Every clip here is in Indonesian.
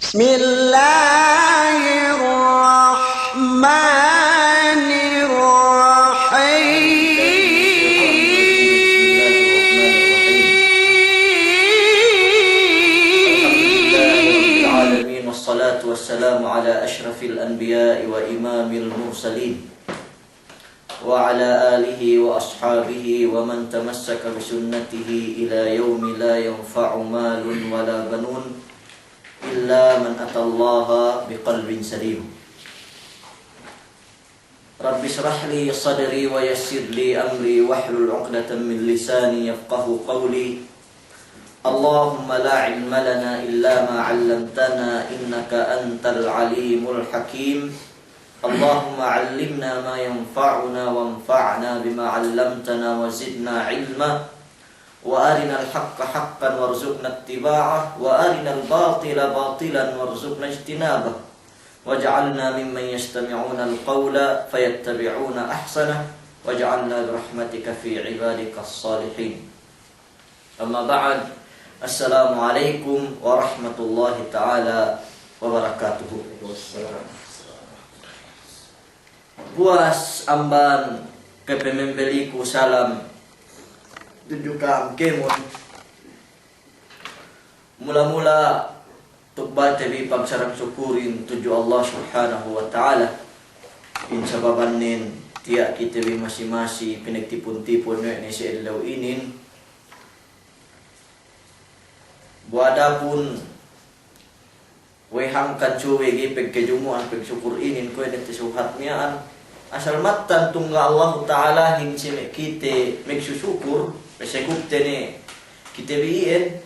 Bismillahirrahmanirrahim. Wassalatu wassalamu ala ashrafil anbiya'i wa imamil mursalin wa ala alihi wa ashabihi wa man tamassaka bisunnatihi ila yaumi la yanfa'u malun wala banun illa man atallaha biqalbin salim. Rabbi shrah li sadri wa yassir li amri wahlul 'uqdatam min lisani yafqahu qawli. Allahumma la ilma lana illa ma 'allamtana innaka antal alimul hakim. Allahumma 'allimna ma yanfa'una wanfa'na bima 'allamtana wa zidna 'ilma. Wa arinal haqqa haqqan warzuqna ittiba'ah wa arinal batila batilan warzuqna ijtinabah. Waj'alna mimman yastami'una al-qawla fayattabi'una ahsanah waj'alna birahmatika fi 'ibadikas salihin. Amma ba'd. Assalamualaikum warahmatullahi ta'ala wabarakatuh. Buas amban kepemembeliku salam tunjukkan kemon. Mula-mula tukba tabi pagsarang syukurin tuju Allah subhanahu wa ta'ala. Insababan nin tiyak kita bi masing-masing pinagtipon-tipon ni si Elaw inin. Buadapun wehangkan cuwe gipeg kejumuan peg syukur inin ko ina tisuhat niaan asal matan tungga Allah ta'ala hin sime kite megsusyukur pesegupte ni kite biin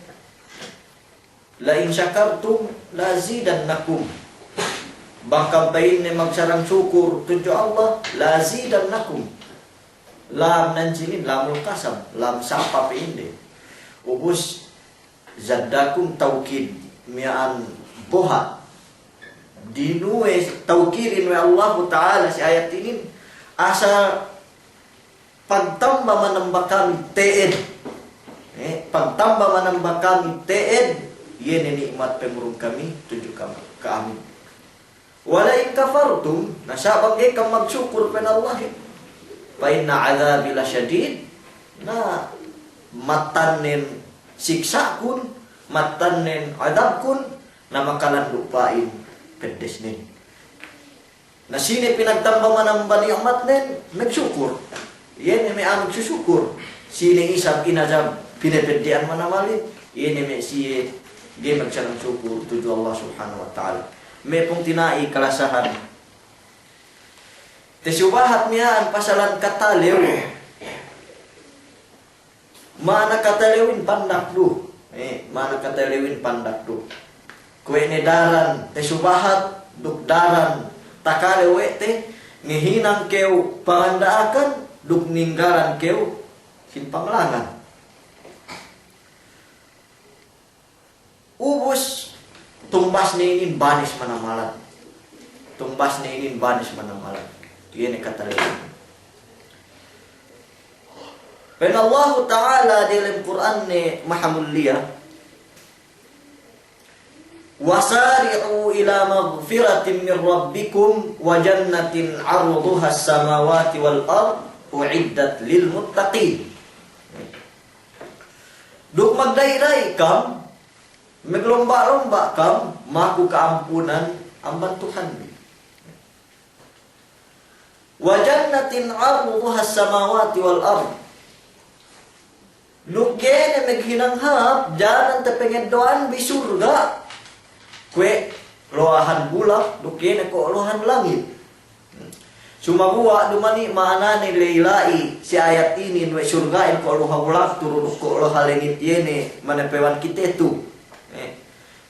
la in syakartum la zidannakum bangkam pain ni magsarang syukur tuju Allah la zidannakum lam nanjinin lamul kasam lam sapa pinde ubus zaddakum taukid mi'an boha dinuwe taukirin wa Allah ta'ala si ayat ini asal pagtamba manambah kami teed pagtamba manambah kami teed yene nikmat pemurung kami tuju kami ke amin wala in kafartum nasabang ikam magsyukur pen Allah fa inna azabi lasyadid na matanin siksa kun matanin adab kun na makalan lupain pedes nin. Na sini pinagtamba manamba ni'mat nin, nagsyukur. Yan may amig susyukur. Sini isang inajab pinepedian manawalin, yan may siye di magsarang syukur tuju Allah subhanahu wa ta'ala. May pong tinai kalasahan. Tesubahat miyaan pasalan katalew. Mana katalewin pandak du. Mana katalewin pandak du. Kue nedaran tesubahat duk daran takalewe te ngihinang keu pangandaakan duk ninggaran keu sinpanglangan. Ubus tumbas ni ini banis manamalan. Tumbas ni ini banis manamalan. Ini katalewin. Pen Allah Ta'ala dalam Quran ni maha mulia. Wasari'u ila maghfiratin min rabbikum wa jannatin 'arduha as-samawati wal ard u'iddat lil muttaqin. Duk magdayday kam, maglomba-lomba kam, maku kaampunan amban Tuhan. Wa jannatin 'arduha as-samawati wal ard. Lugene meghinanghap jalan tepengen doan bi surga. Kue loahan bulak lugene ko loahan langit. Sumagua dumani mana ni leilai si ayat ini we surga in ko loha bulak turu ko loha langit yene manepewan kita tu.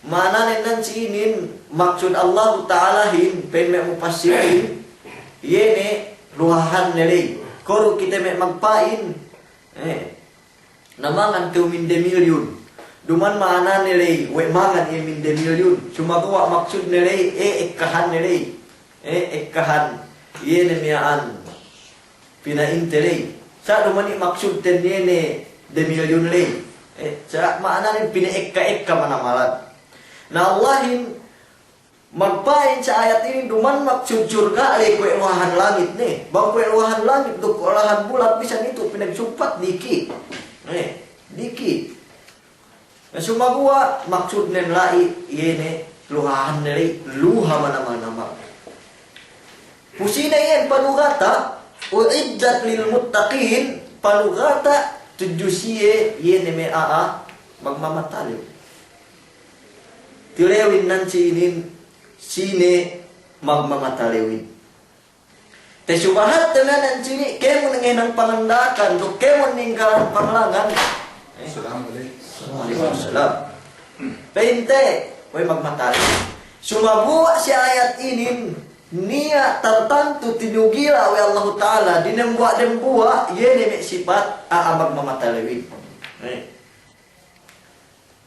Mana nan sinin maksud Allah Ta'ala hin pen me mufassirin yene loahan nilai. Koru kita me magpain. Namangan ke minde milyon. Duman mana nilai, we mangan e minde milyon. Cuma gua maksud nilai, ekahan nilai. Ekahan. Ye nemiaan. Pina intelai. Sa dumani maksud ten yene de milyon nilai. Sa mana ni pina eka mana malat. Na Allahin Magpain sa ayat ini duman maksud surga ay kuelahan langit nih. Bang kuelahan langit do kuelahan bulat bisa itu pinagsumpat diki. Diki. Na sumagua maksud nen lai yene luhahan neri luha mana-mana. Pusina yan panugata uiddat lil muttaqin panugata tujusiye yene me magmamataliw. Tilewin nan sine magmamatalewin. Te subahat tenan sini kemo nengenang pangandakan do kemo ninggalan panglangan. Assalamualaikum. Pente, way magmatali. Sumabuwa si ayat ini niya tertentu tinugila oleh Allah Ta'ala dinembuak yene me sifat magmamatalewin.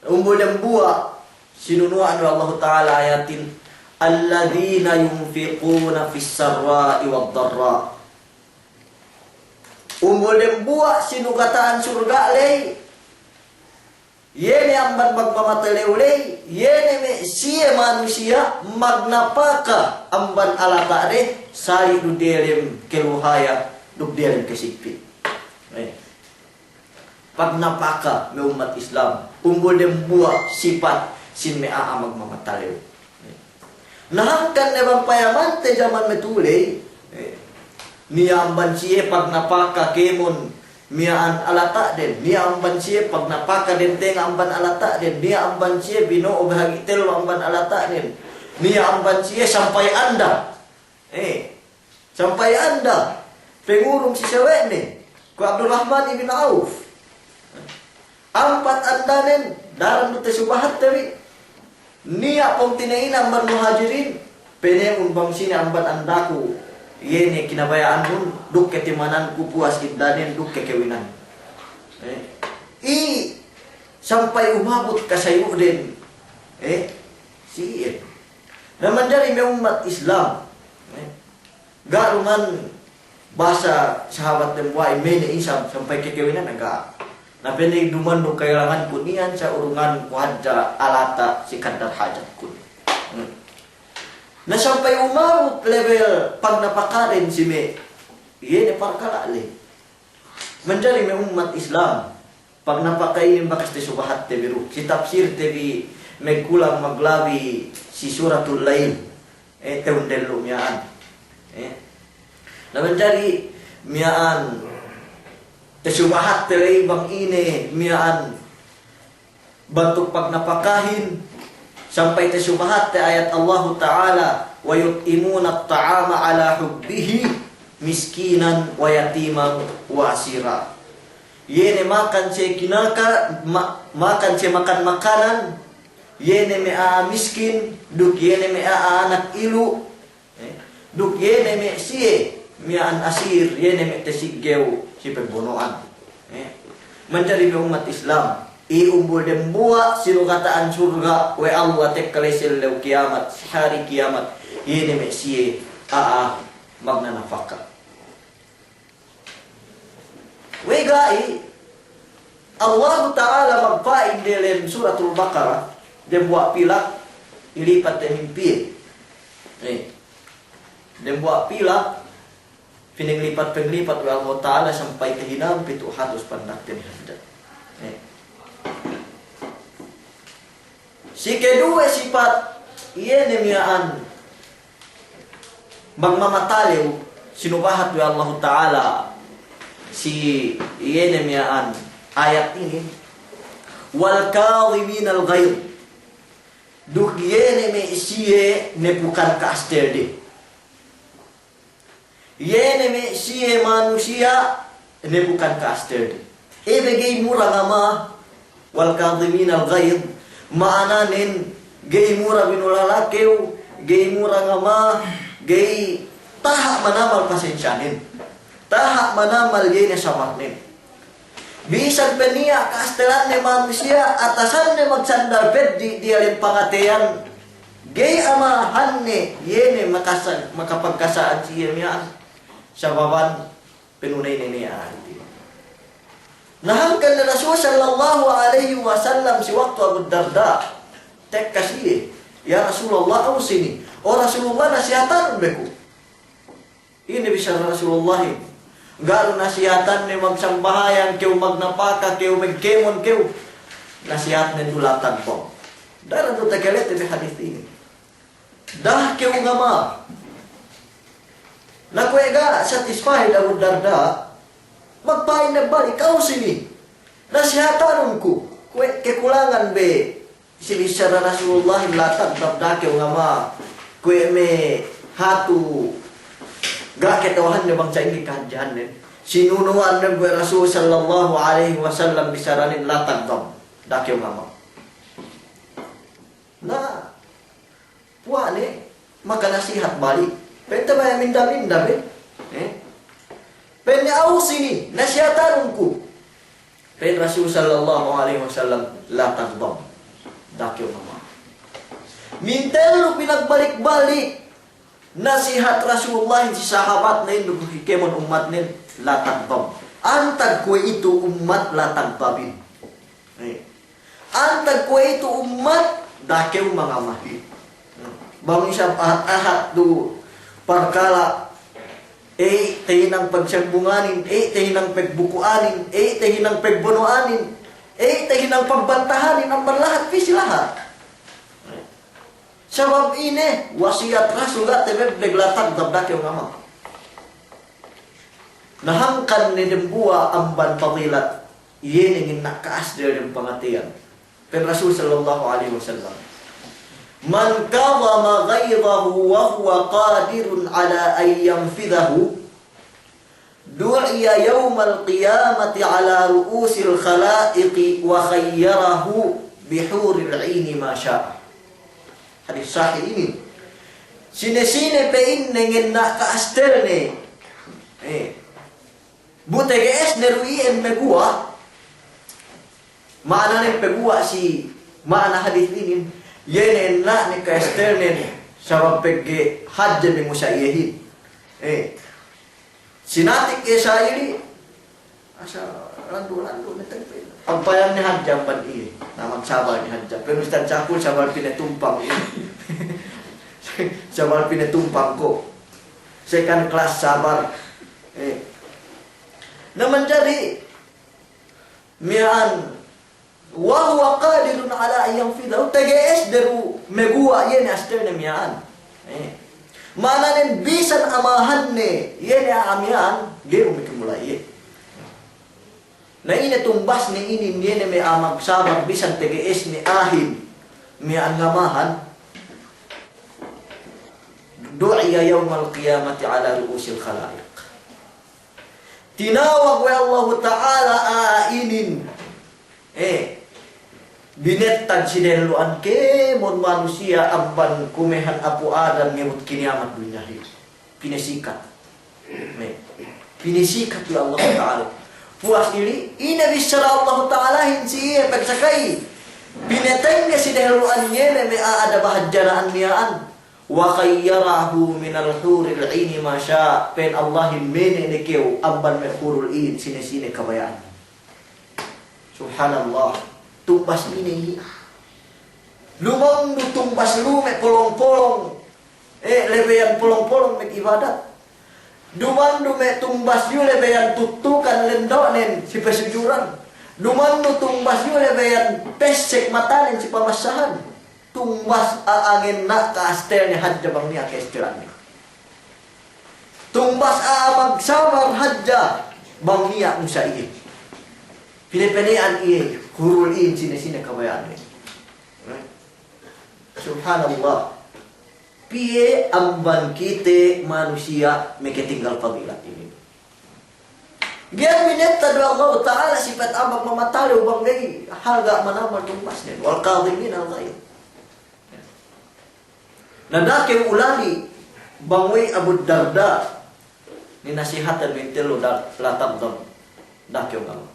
Umbo dembuak sinunuan oleh Allah Ta'ala ayatin alladzina yunfiquna fis sarra'i wad dharra. Umbo dembuak sinugataan surga lei yene amban magmamatalewlei yene me siya manusia magnapaka amban alatare sari du delem keluhaya du delem kesipit. Pagnapaka me umat Islam umbo dembuak sifat sin me magmamatalew. Nahangkan ne payaman te zaman metulei niamban siye pagnapaka kemon miaan alata den dia amban siye pagnapaka den tenga amban alata den dia amban siye bino obahagi tel amban alata den dia amban siye sampai anda sampai anda pengurung si sewe ne ku Abdurrahman ibn Auf ampat anda den dalam dute subahat tawi nia pong tinaina amban muhajirin pene umbang sini amban andaku yene kinabayaan nun duk ketimanan ku puas iddanen duk kekewinan sampai umabot kasayu den siye naman dari me umat Islam garungan bahasa sahabat tembuai mene isam sampai kekewinan agak na pende duman do kailangan kunian sa urungan kuadja alata si kadar hajat kun na sampai umabot level pagnapakarin si me yene parkala le menjadi me umat Islam pagnapakainin bakas te subahat te biru si tafsir te bi megkulang maglabi si suratul lail teun delu miaan na menjadi miaan te subahat te lay bang ine miaan bantuk pagnapakahin sampai te subahat te ayat Allah Ta'ala wa yut'imuna at-ta'ama ala hubbihi miskinan wa yatiman wa asira. Yene makan ce kinaka makan ce makan makanan yene me miskin duk yene me anak ilu duk yene me sie me an asir yene me tesigeu si pembunuhan menjadi umat Islam umbul dembua sinugataan surga we Allah tek kalesil lew kiamat hari kiamat yene me sie magnanafaka we gai Allah Ta'ala magpain dalam suratul Baqarah dembua pilak ilipat mimpi dembua pilak penglipat Allah Ta'ala sampai ke hinam 700 pandak dan hendak si kedua sifat iene miaan magmamatalew sinubahat wa Allah Ta'ala si iene miaan ayat ini wal kadhimin al ghaib duk iene me siye ne bukan kasterde yene me siye manusia ne bukan kasterde ebegei murah ama wal kadhimin al ghaib maananin gay mura binulalakeu gay mura ngama gay tahak manamal pasensyanin tahak manamal gay samarnin bisan penia kastelan ne manusia atasan ne magsandar bed di alin pangatean gay amahan ne yene makapagkasaan siya miyan sa baban penunay niya nahangkan na Rasul sallallahu alaihi wasallam si waktu Abu Darda tek kasih Ya Rasulullah ausini. Oh Rasulullah nasihatan beku. Ini bisa Rasulullah. Gak nasihatan ni magsambahayan keu magnapaka keu magkemon keu. Nasihat ni dulatan po. Darah tu tekelet di hadis ini. Dah keu ngama. Nakwe ga satisfied Abu Darda. Magpain na balik kau sini. Nasihatanku. Kue kekulangan be. Sini secara Rasulullah latag babda keu ngama. Kue me hatu. Gak ketawahan na bangsa ini kahajahan nin. Sinunuan na buat Rasul sallallahu alaihi wasallam bisaranin latag dam. Dakyo ngama. Nah, puan maka nasihat balik. Penta ba minda-minda be? Penya aus ini nasihatanku. Pen Rasul sallallahu alaihi wasallam latag dam. Dakyo ngama. Minta lu pinagbalik-balik. Nasihat Rasulullah si sahabat na yun, kemon umat nin, latagpam. Antag kue itu umat latagpabin. Antag kue itu umat, dakew mga mahi. Bang isang ahat do, parkala, tahinang pagsambunganin, tahinang pagbukuanin, tahinang pagbunuanin, tahinang pagbantahanin, ang lahat, pisi lahat. Sebab ini wasiat Rasul tebeb deglatag dabdak yung ama. Nahangkan ni dembua amban fadilat. Iyan ingin nakaas dari pangatian. Pen Rasul sallallahu alaihi wasallam. Man kadhama ghaydahu wa huwa qadirun ala an yanfidhahu du'iya yawmal qiyamati ala ru'usil khalaiqi wa khayyarahu bihuril 'aini ma syaa. Hadis sahih ini. Sine-sine pe ingin nak kaastel ne. Bute ges neruien megua. Mana ne pegua si mana hadis ini. Yene nak ne kaastel ne sabab pegge hajj ne musayyihin. Sinatik ke sairi asa landu-landu ne tempe. Pampayan ni hajjam pan iya. Namang sabar ni hajjam. Pero Ustaz Cakul sabar pinetumpang iya. Sabar pinetumpang ko. Second class sabar. Naman jadi mian wa huwa qadirun ala ayang fidaw tages deru megua yen aster ne mian. Mana nen bisan amahan ne yen amian geru mikimulai. Na ini tumbas ni ini niya may amag sabag bisan TGS ni ahim may angamahan du'iya yawmal qiyamati ala ru'usil khalaiq. Tinawag wa Allah Ta'ala ainin binettag sineluan ke mon manusia amban kumehan apu Adam ngemut kiniamat dunyahi. Pinesikat. Pinesikat ya Allah Ta'ala. Puas diri, ini bicara Allah Ta'ala hinsi pagsakai. Pinatay niya si dahiluan niya na may aada bahadjanaan niyaan. Wa khayyarahu minal huril ini masya. Pen Allahin mene nekew amban may hurul in sinesine kabayaan. Subhanallah. Tumbas ini. Lumang tumbas lume polong-polong. Lebeyan polong-polong may ibadat. Dumandu me tumbas yu lebeyan tutukan lendonen si pesujuran. Dumandu tumbas yu lebeyan pesek matanen si pamasahan. Tumbas aangin na kaastel ni hadja bang niya kaestelan. Tumbas magsabar hadja bang niya unsa iye. Pinipenian iye hurul in sine-sine kabayan. Subhanallah. Piye amban kite manusia meketinggal fadilat ini. Gian minetta do Allah Ta'ala sifat ambak mamatali ubang gay halga manamar tumbas nin wal qadhimin al ghaib. Nadake ulali bangwi Abu Darda ni nasihatan bintelo latabdam dakyo ngam.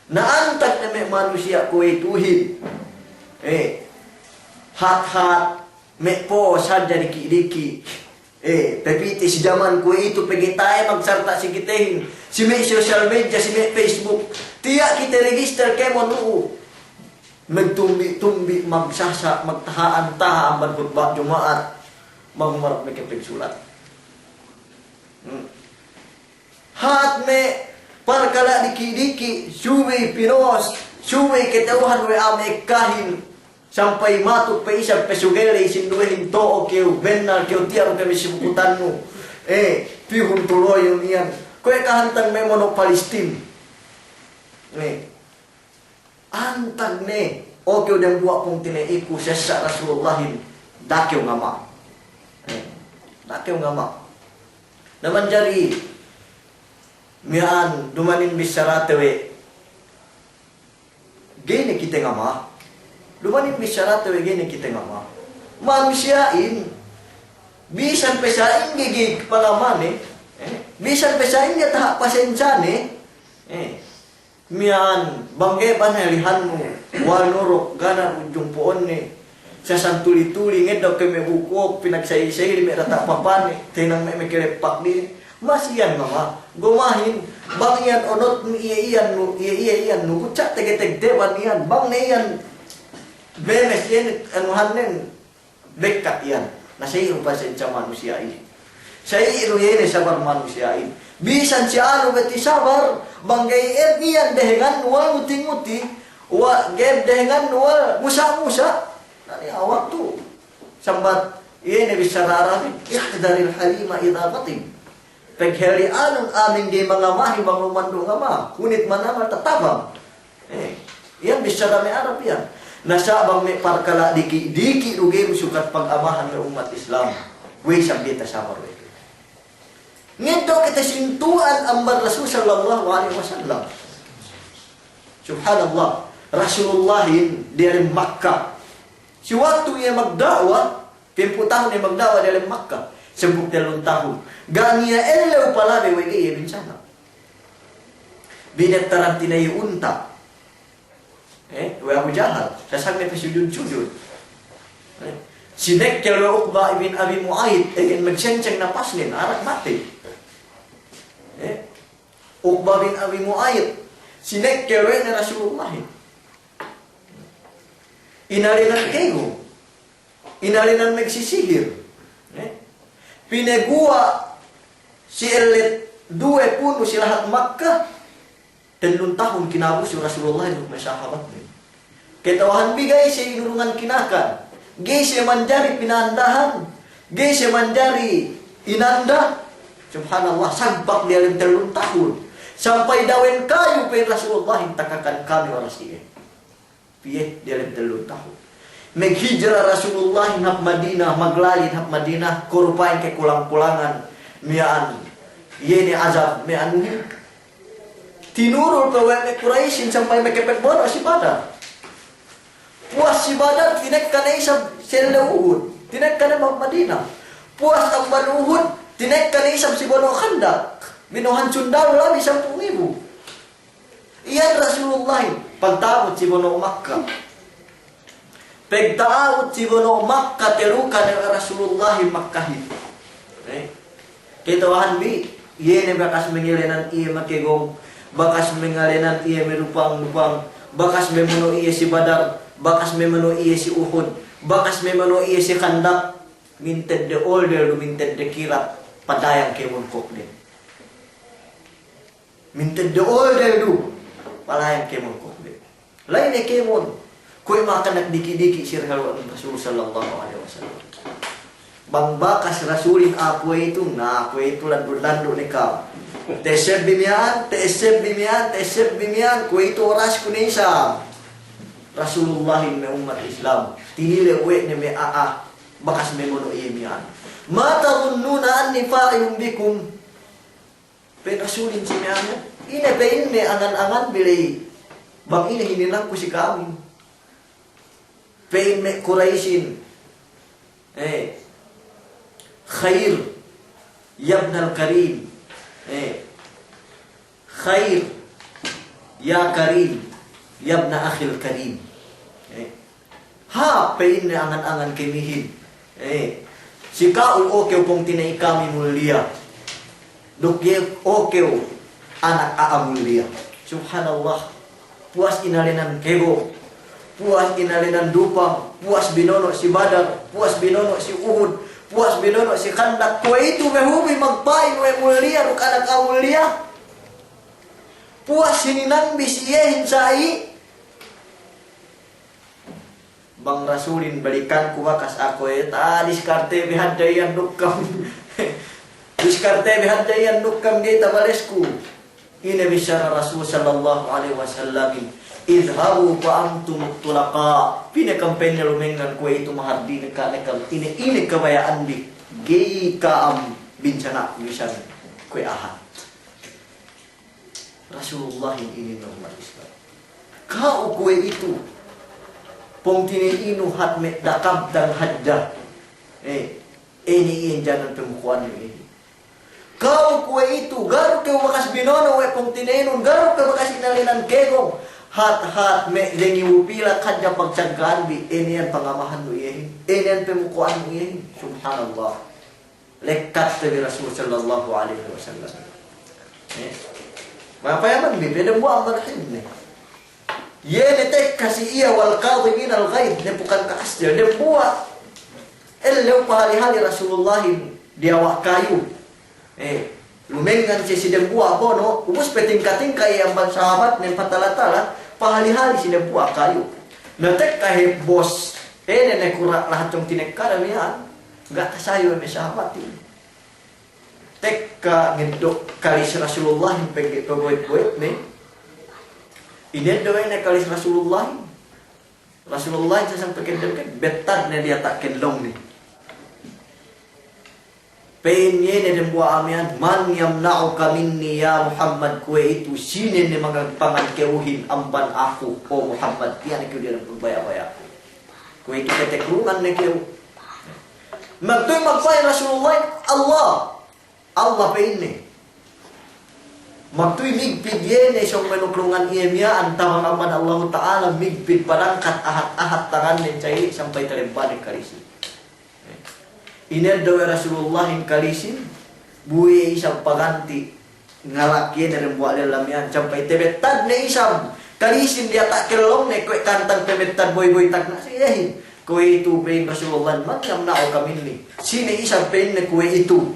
Naantak na manusia kuwe tuhid. Hat-hat Mepo saja diki-diki. Pepiti si zaman ko itu pagitay magsarta si kitehin. Si may social media, si may Facebook. Tiyak kita register kay mo nuu. magtumbi-tumbi, magsasa, magtahaan-tahaan, magkhutbah Jumaat, magmarap may kapig sulat. Hat me parkala diki-diki, suwi pinos, suwi ketauhan we ame kahin, sampai matuk pa isang pesugele isinduhin to o keu benal keu tiaro kami sibukutan mo. Pihun tuloy yung iyan. Kaya kahantang may mono Palestine. Antag ne, o keu dan buat pong tinaiku sesa Rasulullahin, dakyo ngama. Dakyo ngama. Naman jari, mian dumanin bisaratewe, gini kita ngama. Dumanin bisaratewe gini kita ngama. Manusiain, bisan pesain gigig pangaman bisan pesain niya tahak pasensya mian bangge panalihan mo, walurok ganar ujung poon sa santuli-tuli ngedok kami bukok pinagsay-say may rata papan tinang may kirepak din masiyan mama gumahin bang yan onot mi iyan no kutsa tege-tegdeban yan bang na yan bemes yan anuhan nen bekat yan nasiro pa sa manusiain sa iro yan sabar manusiain bisan si ano beti sabar banggay yan dehengan wal muti-muti wa geb dehengan wal musa-musa nani awak tu sambat iyan bisa raramin ihdaril halima idha batim paghali anong aming di mga mahi manglumando nga ma kunit manamal tatabang iyan bisa rami Arab yan nasabang may parkala diki rugay sukat pag-amahan ng umat Islam way sabita samar way ngito kita sintuan ang Rasul sallallahu alaihi wasallam subhanallah Rasulullahin dari Makkah si waktu ia magdawa 10 tahun ia magdawa dari Makkah 10 tahun gania elew pala be way iya binsana binataran tinay unta wa Abu Jahal sasang may pasujud-sujud sinek kelo Uqba ibn Abi Mu'ayyid magsensyang na paslin arak mati Uqba bin Abi Mu'ayyid sinek kelo na Rasulullah inalinan kego inalinan magsisihir pinegua si elit 2 puno si lahat Makkah 3 tahun kinabos yung Rasulullah yung may sahabat din. Ketawahan bigay siya inurungan kinakan. Gay siya manjari pinandahan. Gay siya manjari inanda. Subhanallah, sagbak dia 3 tahun. Sampai dawin kayo pa Rasulullah yung takakan kami oras iya. Piye dia 3 tahun. Maghijrah Rasulullah hap Madinah, maglayin hap Madinah, kurupain ke kulang-kulangan. Miyaan, yeni azab, miyaan tinurul ke Quraisyin sampai mekepek bono si Badar. Puas si Badar tinek kana isab sel Uhud, tinek kana Madinah. Puas ang Uhud tinek kana isab si Bono Khandak. Binuhan sundalo labi 10,000. Iyan Rasulullah pagtaot si Bono Makkah. Pagtaot si Bono Makkah terukan ng Rasulullah Makkahin. Kitawahan bi, iyan bakas mengilinan iya makigong bakas mengalinan iya merupang-lupang bakas memono iya si Badar bakas memono iya si Uhud bakas memono iya si Khandak minted the older minted the kirat padayang kemon kok din minted the older do padayang kemon kok din lain e kemon kuy makanak diki-diki sirhalu Rasul sallallahu alaihi wasallam bang bakas Rasulin apo itu na apo itu lando ni ka teseb bimian ku itu oras kunisa Rasulullahin me umat Islam tinile we ne me bakas me mono imian mata unnuna anni fa'ilun bikum pe Rasulin simian ine pe inne angan-angan bilay bang ine hinilang ko si kami pe inne Quraisyin khair yabnal karim khair ya karim yabna akhil karim ha pain na angan-angan kemihin si kaul okeo pong tinay kami mulia dukye okeo anak aamulia subhanallah puas inalinan kego puas inalinan Dupang, puas binono si Badar, puas binono si Uhud, puas binono si Khandak. Kue itu mehubi magpain we mulia ruk anak mulia. Puas hininang bisiyehin sai. Bang Rasulin balikan ku bakas aku tadi diskarte bihadayan dukam. Diskarte bihadayan dukam kita balesku. Ini bisyara Rasul sallallahu alaihi wasallam. Idhabu fa antum tulaqa. Pina kampenya lumengan ku itu mahardi nekam ini kebayaan di gika am bincana misan ku ahad. Rasulullah ini normal Islam. Kau kue itu pongtini inu hatme dakab dan hajjah. Ini jangan pemukuan ini. Kau kue itu garu ke bakas binono we pongtini inu garu ke bakas inalinan kegong. Hat me dengi upila kajja pagcagaan bi ini yang pangamahan mo iyahin. Ini yang pemukuan mo iyahin. Subhanallah. Lekat dari Rasul sallallahu alaihi wasallam. Apa yaman bi beda buang marhin ni. Yene tek kasi iya wal qadhimin al ghaib ne bukan kaasnya dia buat elu pahali-hali Rasulullah dia wak kayu lumengan si dia buat bono ubus peting-kating kaya amban sahabat ne patala-tala pahali-hali si dia buat kayu na tek kahe bos ne kurak lah tong tinek karamian enggak tasayo me sahabat ini tek ka ngedok kali Rasulullah pegit peboit-boit ne. Ini doa yang kalis Rasulullah. Rasulullah itu sampai kendel betat ne dia tak kendong ni. Penye ne dem buah amian man yamna'uka minni ya Muhammad kue itu sini ne mangpangan keuhin amban aku oh Muhammad pian ke dia berbaya-baya. Kue itu ketek lungan ne keu. Magtoy magpay Rasulullah Allah penye. Magtu'y migpid yene siyang manuklungan iyemya antawang aman Allah Ta'ala migpid parangkat ahat-ahat tangan ni cahit sampai terempa ni kalisin. Inel dawe Rasulullah yang kalisin buye isang paganti ngalakye na rembuak lelamian sampai tebetad ni isang kalisin dia tak kelong ni kue kantang tebetad boy-boy tak na siyahin. Kue itu pein Rasulullah matyam nao kami ni. Sini isang pein ni kue itu.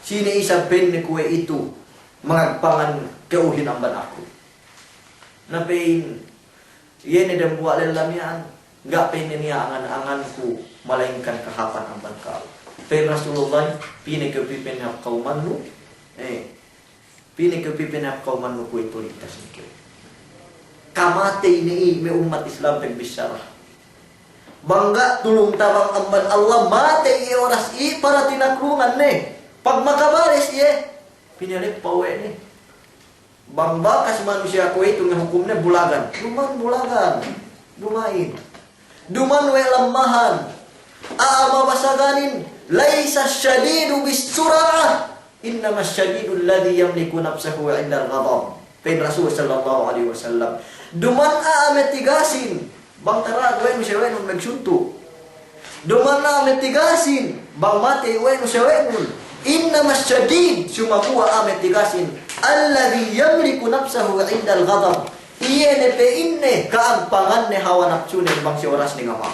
Sini isang pein ni kue itu. Mengagpangan keuhin amban aku. Napain yene dan buat lelamian enggak pengen niya angan-anganku melainkan kahapan amban kau. Pen Rasulullah pine ke pipen hap kauman nu pine ke pipen hap kauman nu ku otoritas ni. Kamate ini me umat Islam pegbisara. Bangga tulung tabang amban Allah mate iye oras i para tinakrungan ne. Pag makabares iye pinilip pawe ni. Bang bakas manusia ko itu hukumnya bulagan. Duman bulagan. Dumain. Duman we lemahan. Aama basaganin. Laisa syadidu bis surah. Innama syadidu alladhi yamliku nafsahu 'inda al-ghadab. Pen Rasul sallallahu alaihi wasallam. Duman aame tigasin. Bang tara we musyawen magsunto. Duman aame tigasin. Bang mate we musyawen. Inna masyadid cuma kuwa ame tigasin alladhi yamliku nafsahu 'inda al-ghadab. Iye pe inne kaagpangan ne hawa nafsu ne bang si oras ni ngama.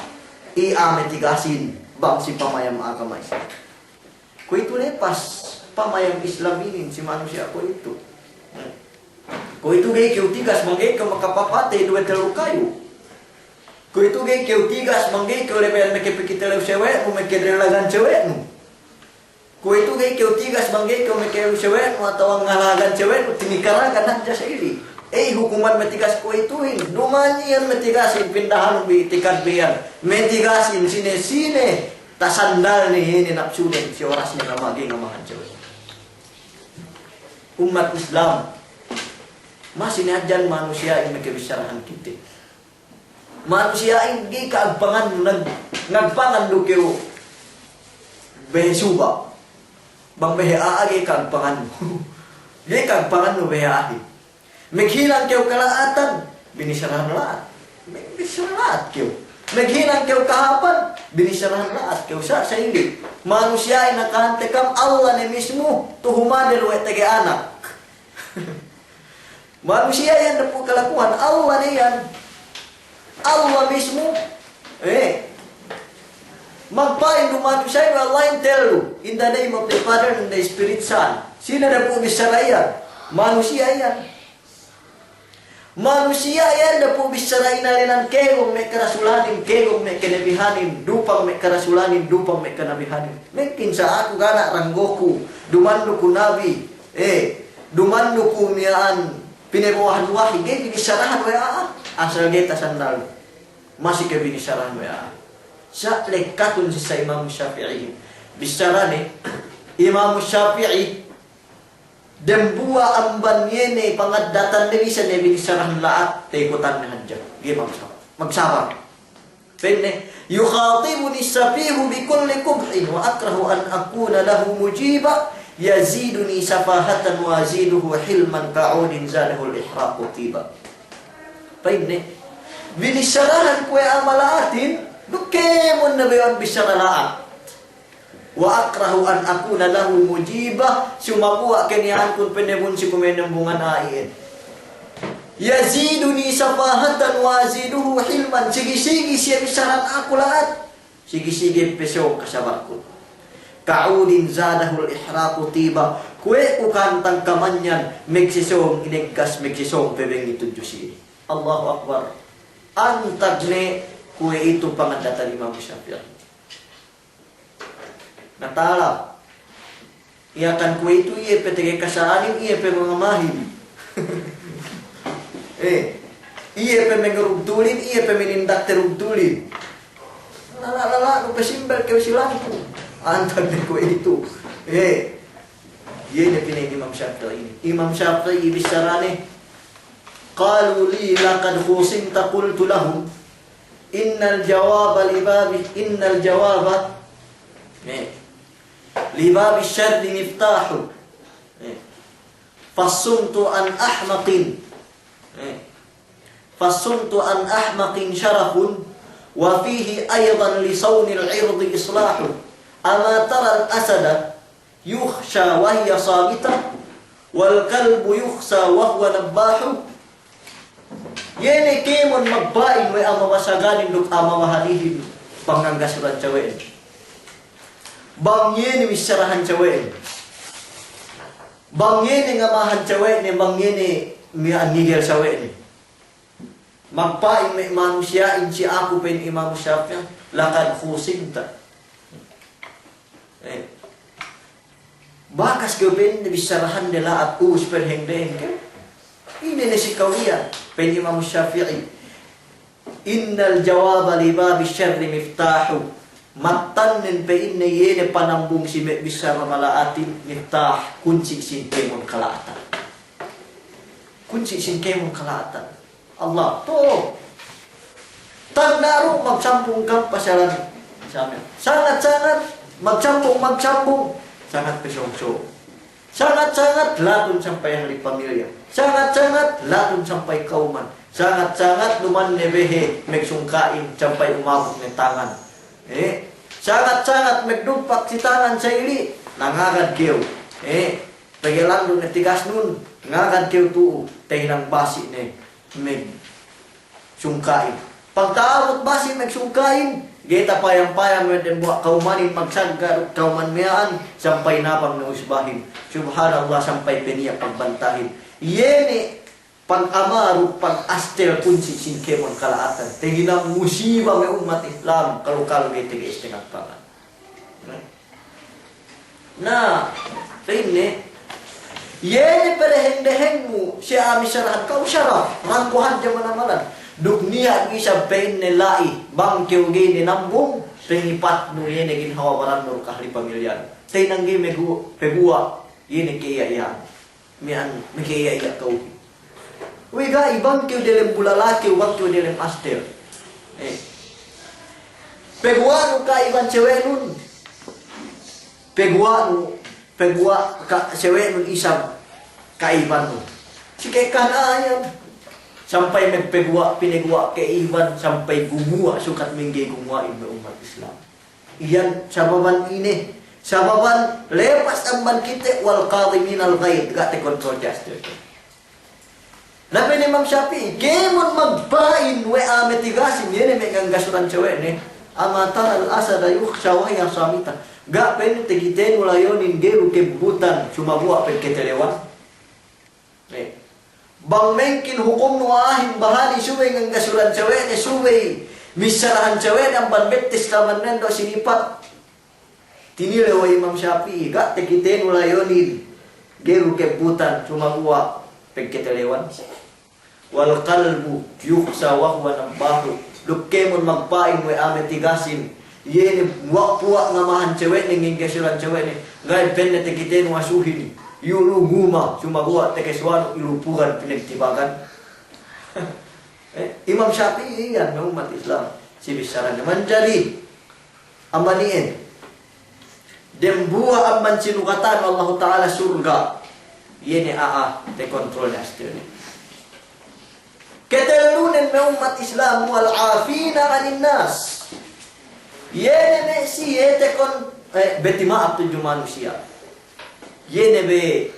I ame tigasin bang si pamayam agama Islam. Ko itu lepas pamayam Islam ini si manusia ko itu. Ko itu gay keu tigas mangge ke makapapate dua telu kayu. Ko itu gay keu tigas mangge ke level meke pikitele cewek mo meke drelagan cewek nu. Kue itu kayak kau tigas banggai kau mekeu cewek atau ngalagan cewek tinikara kan jasa ini. Hukuman metigas kue ituin. Dumanian metigasin pindahan bi tikat biar. Metigasin sine tak sandal nih ini nafsu nih si oras nih ngamagi ngamahan cewek. Umat Islam masih najan manusia yang kebisarahan kita. Manusia ini keagpangan nagpangan lukeu besuba. Bang beha agi kang pangan. Ye kang pangan no beha agi. Meghilang keu kalaatan, binisarahan laat. Binisarahan keu. Meghilang keu kahapan, binisarahan laat keu sa ini. Manusia yang nakahantekam Allah ni mismo, tuhuman lu tege anak. Manusia yang dapat kelakuan Allah ni yan. Allah mismo, magpain manusia yung Allah yang telu. In the name of the Father and the Spirit Son. Sino na po bisara yan? Manusia yan. Manusia yan na po bisara inalinan kegong may karasulanin, kegong may kanabihanin, dupang may karasulanin, dupang may kanabihanin. Mungkin sa ako gana ranggoku, dumando ko nabi, dumando ko miyaan, pinabuhan wahi, binisarahan waya, asal geta sandal. Masih ke binisarahan waya. Sa lekatun sa Imam Syafi'i. Bisara ni Imam Syafi'i dembua amban yene pangadatan ni bisa ne binisarahan laat teikutan ni hadja. Gimana magsama. Penne yukhatibuni safihu bi kulli kub'in wa akrahu an akuna lahu mujiba yaziduni safahatan wa aziduhu hilman ka'udin zadahu al-ihraqu tiba. Penne binisarahan ko amalaatin Dukemon na bayon bisaralaat. Wa akrahu an akuna lahu mujibah. Sumakuha kaniyan kung penebon si kumenembungan ayin. Yaziduni safahatan wa aziduhu hilman. Sige-sige siya bisaran ako lahat. Sige-sige peso kasabar ko. Kaudin zadahul ihraqu tiba. Kue ukantang kamanyan. Megsisong inigkas megsisong pebeng itu jusi. Allahu Akbar. Antagne kue itu pangandatan Imam Syafi'i. Natala. Ia kan kue itu ia petege kasaanin, ia pe mengamahin. Ia pe mengerubtulin, ia pe menindak terubtulin. Lala, lupa simbel ke silampu. Antag de kue itu. Ia ne pinay Imam Syafi'i. Imam Syafi'i bisarane. Qalu li laqad khusimta qultu lahum innal jawaba libabi syarri miftahu fasumtu an ahmaqin syarafun wa fihi aydan li sawnil irdi islahu ama tara al asada yukhsha wa hiya sabita wal kalbu yukhsa wa huwa nabahu. Yene kemon magbain may amawasaganin duk amawahalihin panggangasuran cawen. Bang yene misarahan cawen. Bang yene ngamahan cawen ne bang yene mianigel cawen. Magpain may manusia inci aku pen Imam Syafi'i lakad khusinta. Bakas gaben bisarahan nila at us perhengdeng ke. Ini nasi kauliah pen Imam Syafi'i. Innal jawaba li babi syarri miftahu. Matanin pe inne yene panambung si bisa malaatin miftah kunci singkemon kalaatan. Kunci singkemon kalaatan. Allah to. Tagnaru magsampung kam pasalan. Sangat-sangat magsampung. Sangat pesong-song. Sangat-sangat latun sampai hari pamilya. Sangat-sangat latun sampai kauman. Sangat-sangat luman nebehe megsungkain sampai umabot ng tangan. Sangat-sangat megdumpak si tangan sa ili. Nangagad kiyo. Pagilan doon natigas nun. Nangagad kiyo tuo. Tayo ng basi ne. Megsungkain. Pagtaabot basi megsungkain. Geta payang-payang medem buat kaumanin magsagar kauman miyaan sampai napang nausbahin. Subhanallah sampai peniya pagbantahin. Yene pag-amaru pag-astel kunci singkemon kalaatan. Teginang musibah may umat Islam kalau may tegi istengah pangan. Nah, ini yene pereheng-dehengmu siya amisarahan kau syaraf rangkuhan jaman amalan. Duk niya bisa pen nelai bang kiugi ni nambung pengipat nu yene gin hawaran nur kahli pamilyan tay nanggi megu pegua yene kiya ya mian mekiya ya kau wiga ibang kiu delem bulalaki ubang kiu delem astel pegua nu ka iban cewek nun pegua ka cewek nun isab ka iban nun sikekan ayan sampai pinegwa ke Iwan sampai gumua sukat minggi gumua ibu umat Islam. Iyan sababan ini sababan lepas amban kita wal qadhimin al ghaid gak te kontrol justice. Nabi ni Imam Syafi'i, kemon magbain we ametigasin, yun may gangasuran cewek ni. Amatar al-asada yukhsha wa hiya samita. Gak pen tegiten ulayonin geru kebutan cuma buat peketelewan. Bang mungkin hukum nuahin bahani suwe gangasuran cewek ni suwe. Misarahan cewek yang banbetis taman nendo sinipat. Tinile wa Imam Syafi'i, gak tegiten ulayonin geru kebutan cuma buat peketelewan. Wal qalbu yukhsha wa huwa nabahu. Lukemon magpain we ametigasin. Yene buak-buak ngamahan cewek ni ngingkasuran cewek ni. Gay penne tekiten wasuhin. Yulu guma cuma buat tekeswan ilupuran pinagtibagan. Imam Syafi'i yan ng umat Islam. Si bisaran naman jadi amaniin. Dem buah amman sinukatan Allah Ta'ala surga. Yene te kontrol na astyo. Ketelunan na umat Islam wal afina kanin nas. Yene me si yete kon beti maaf tujuh manusia. Yene be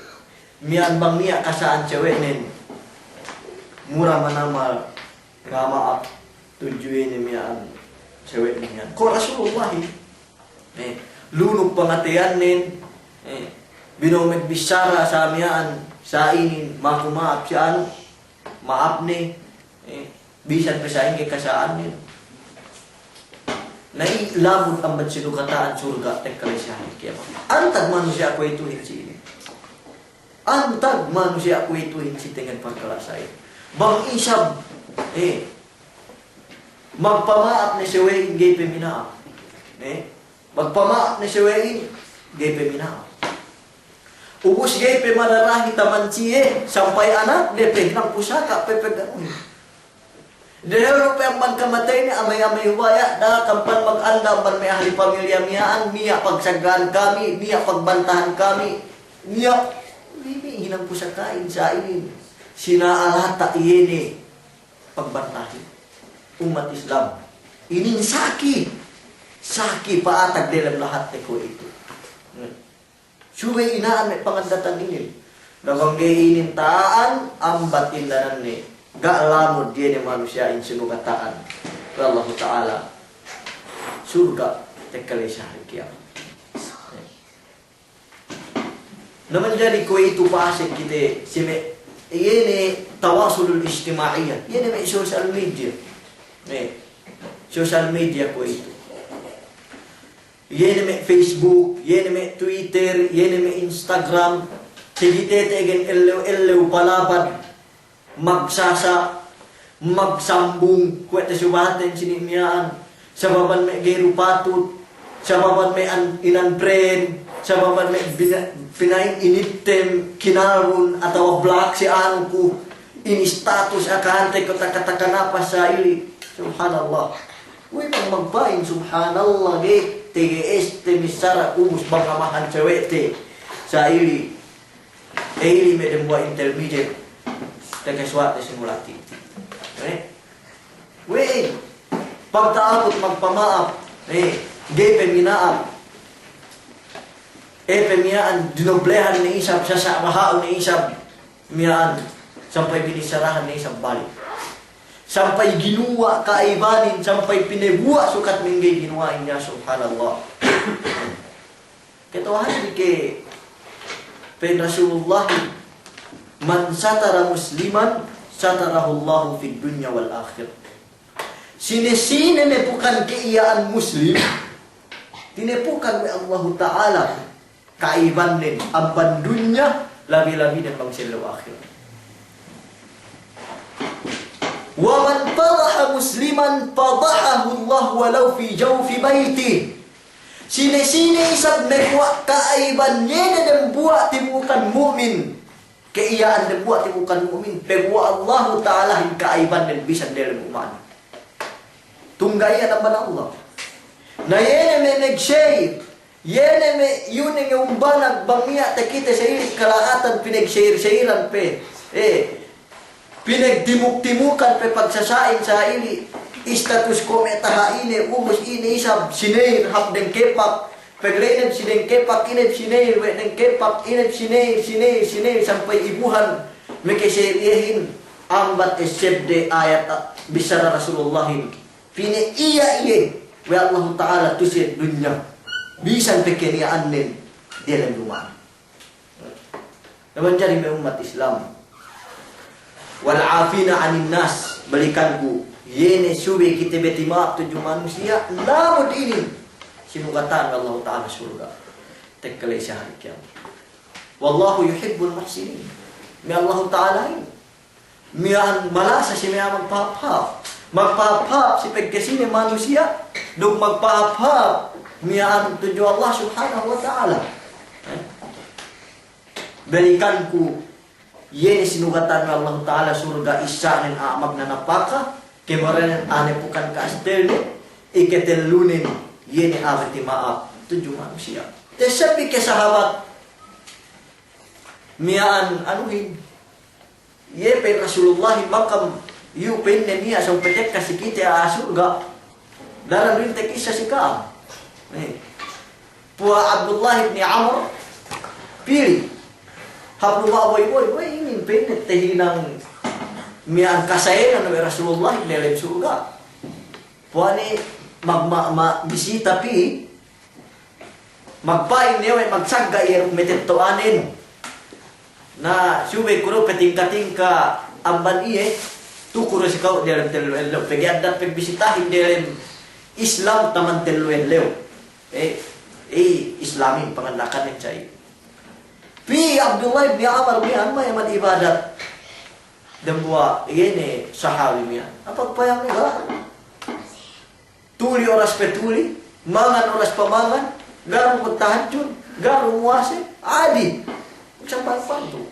mian bang niya kasaan cewek nen. Murah manamal maaf tujuh ini mian cewek niyan. Ko Rasulullah lunuk pengatian nen. Binomet bicara sa mian sa inin maku maaf sian. Maaf nih, bisa pesaing ke kasaan nih. Nai labut ambat sinukataan surga tekalesya kiamat. Antag manusia aku itu hinci ini. Antag manusia aku itu hinci dengan pagkalasay. Bang isab, magpamaap ni sewein gay peminaap. Magpamaap ni sewein gay peminaap. Ubus gay pe malarahi taman cie sampai anak depe nang pusaka pepe ganun. Dahil pe man kamatay ni amay-amay waya da kampan mag-anda man may ahli pamilya miyaan niya pagsagaan kami, niya pagbantahan kami, niya bibi hinang pusakain sa inin. Sinaalata iyene pagbantahin umat Islam. Ining saki paatag dalam lahat ko ito. Suwe inaan may pangandatan ini. Dagang gainin taan ambat indanan ni. Gak lamod dia ni manusia in sinugataan. Allah Ta'ala surga tekali hari kiamat. Naman jadi ko itu pasik kita sime ini tawasulul ijtimaiyah. Ini may social media. Social media ko itu. Yene me Facebook, yene me Twitter, yene me Instagram. Tigitete gen ellew palapad. Magsasa, magsambung, kwete subahaten sinimiyaan. Sababan me geru patut, sababan me inanpren, sababan me pinain initem, kinarun, atau black si anku. Ini status akante ko takatakan apa sa ili. Subhanallah. Uy, magbain, subhanallah, TGS, misara, umus, bangamahan cewek, sa ili. Ili may dembuah intermediate. Tegeswat, simulati. Uy, pagtaabot, magpamaap. Gay peminaap. Pemiyaan, dinoblehan ni isab, sasamahaan ni isab. Miyaan, sampai binisarahan ni isab balik. Sampai ginuwa kaibanin, sampai pinebuwa sukat minggay ginuwain niya, subhanallah. Ketawahan ke pen Rasulullah, man satara musliman, satarahullahu fid dunya wal akhir. Sine-sine nepukan keiyaan muslim, tinepukan oleh Allah Ta'ala kaibanin, amban dunya, labi-labi dan bangsilaw akhir. Wa man fadaha musliman fadahahu Allah walau fi jawfi baiti. Sine-sine isab mekwa kaaiban yene dan buat timukan mukmin. Keiyaan dan buat timukan mukmin. Pegwa Allah Ta'ala hin kaaiban dan bisa dalam umat. Tunggaya naman Allah. Na yene me nag-share. Yene me yun nga umbanag bangya takita sa ilit kalahatan pinag-share-sharean pe. Pinagtimuk-timukan pe pagsasain sa ili. Status ko metaha ini, umos ini isab sinair hap den kepak. Paglainab sineng kepak, inab sinair, wet den kepak, inab sinair sampai ibuhan. Mekeseriyahin. ambat SFD ayat bisara Rasulullah ini. Pini iya. Wa Allah Ta'ala tusid dunya. Bisan pekeniaan nin dalam rumah. Namun jadi umat Islam. Wal afina anin nas, balikanku yene subi kita beti maaf tujuh manusia namun ini sinugatan Allah Ta'ala surga tekkale hari kiamat. Wallahu yuhibbul muhsinin. Mi Allah Ta'ala ini mian malasa si mian magpahap si pagkasini manusia dug magpahap mian tujuh Allah Subhanahu wa Ta'ala. Balikanku yene sinugatan ng Allah Ta'ala surga isa ng amag na napaka kemarin ane bukan kastel iketelunin yene abati maaf tujuh manusia. Tesabi ke sahabat mian anuhin yepe Rasulullah makam yu penne niya sa petek kasi kita surga dalam rintek isa si Kaab. Puwa Abdullah ibn Amr pilih Habdullah boy ini penet tehinang mian kasayan ng Rasulullah dalam surga. Puani bisita pi magpain niya magsagga iyang metetoanin na subay kuro kating-kating ka amban iye tukuro si kau dalam teluenlew pegiadat pegbisitahin dalam Islam taman teluenlew Islamin pangandakan ng chay. Pi Abdullah bin Amr mian mayaman ibadat. Dembua ini sahabi mian. Apa payang ni ba? Tuli oras petuli, mangan oras pamangan, garu tahajud, garu muase, adi. Macam pantu.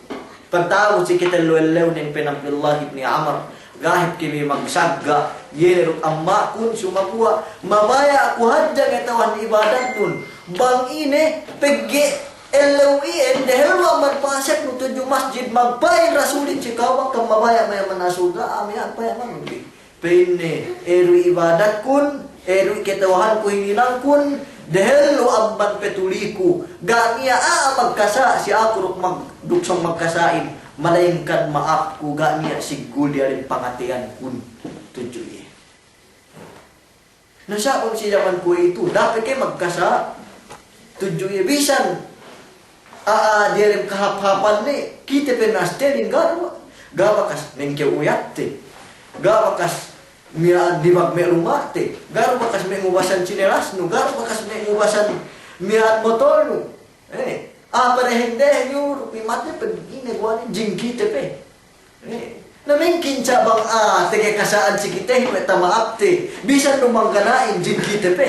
Pertahu si kita luel-lew ning pen Abdullah bin Amr, gahit kimi magsagga, yene amma kun sumapua, mabaya aku hadja ngatawan ibadat pun. Bang ini pegge LOI dahil magpasek no tujuh masjid magbayad rasulin si kawang kang mabaya may manasuga ami apa ya manubi penne eru ibadat kun eru ketawahan ko hinilang kun dahil lo abban petuliku ganiya magkasa si ako magduksong magkasain malaingkan maaf ko ganiya sigul rin pangatian kun tujuh ye nasaon si zaman ko itu dapat kay magkasa tujuh ye bisan dia rin kahap-hapan ni kita penastelin gawakas mengke uyatte gawakas mia di magmerumate gawakas mengubasan chinelas nu gawakas mengubasan mia motor nu apa rehende yu pimate pegine guani jingkite pe na mengkin cabang tege kasaan si kita himeta maapte bisa numangganain jingkite pe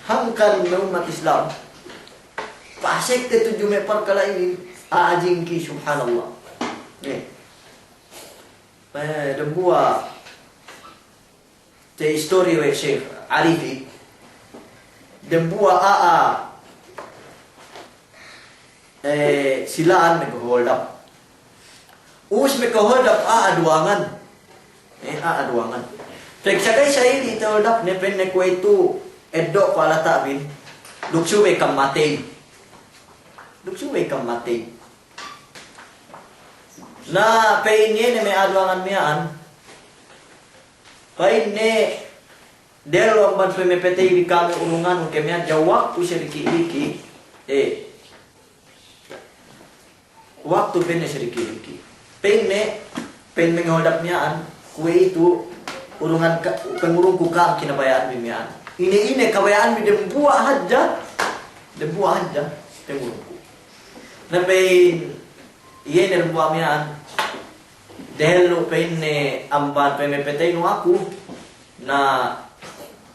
hangkan ng umat Islam pasek te tujuh mepar kala ini ajingki subhanallah. Dembua te histori we Syekh Arifi dembua silaan nag-hold up. Us hold up aduangan. Aduangan. Tegsagay sa ili hold up ne penne ko itu eddo pala tabin. Duksuwe kam matay. Duksuwe kam matay. Na painye ne may aduangan miyaan. Painye delo amban pe mepetay di kami urungan ke miya jawak tu seriki-riki waktu penne seriki-riki. Painye pen menghodap miyaan kuwe itu urungan pengurung kukam kinabayaan miyaan. Ini kabayaan mi dembuah haja pengurung. Na pain iyan na rumbuha miyan dahil no pain amban pemepetay no ako na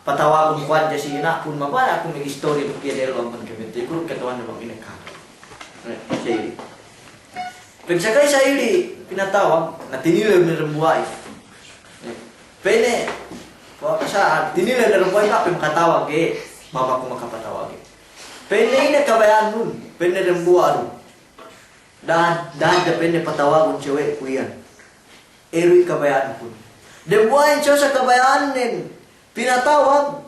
patawagon ko adya si ina kung mabaya akong may story no kaya dahil amban pemepetay kung katawan na bang inakak sa ili pagsakay sa ili pinatawag na tinilaw na rumbuha pain tinilaw na rumbuha ka pagkatawag mama ko makapatawag pain na kabayaan nun pain na rumbuha nun dan depende patawagon cewek kuyan erui kabayaan pun dembuain cewek sa kabayaan nin pinatawag